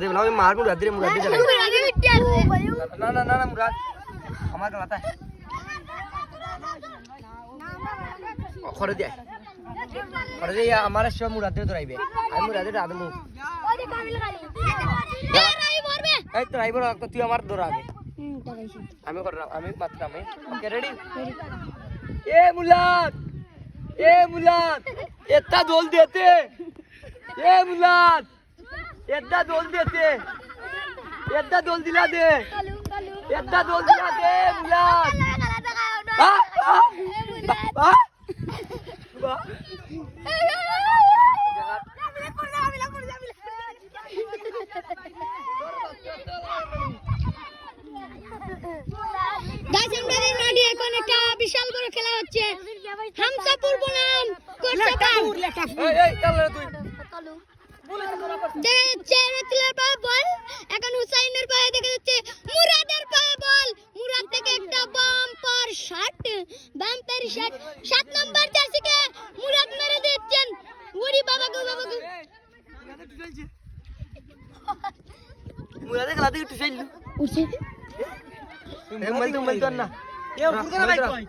দে বলা আমি মার মুরাদ দে মুরাদ দে না না না না মুরাদ আমার গলাটা করে দে আমার সব মুরাদ দে ধরাইবে আমি মুরাদ দে আদমু এই তো ড্রাইভার তো তুই আমার ধরাবে আমি করলাম আমি মাত্রাম ওকে রেডি ए मुलाद इतना दोल देते ए मुलाद इतना दोल देते इतना दोल दिला दे इतना दोल दिला दे मुलाद বিশাল বড় খেলা হচ্ছে হামসাপুর বনাম কোটসাপার এই চল তুই দেখা যাচ্ছে রতিলের পায়ে বল এখন হুসাইনের পায়ে দেখা যাচ্ছে মুরাদের পায়ে বল মুরাদ থেকে একটা বাম্পার শট 7 নম্বর জার্সিকে মুরাদ মেরে দিচ্ছেন ওরে বাবা গো মুরাদে খেলা থেকে টুসাইল উঠছে তুই মল না এ ফুরকানা ভাই কই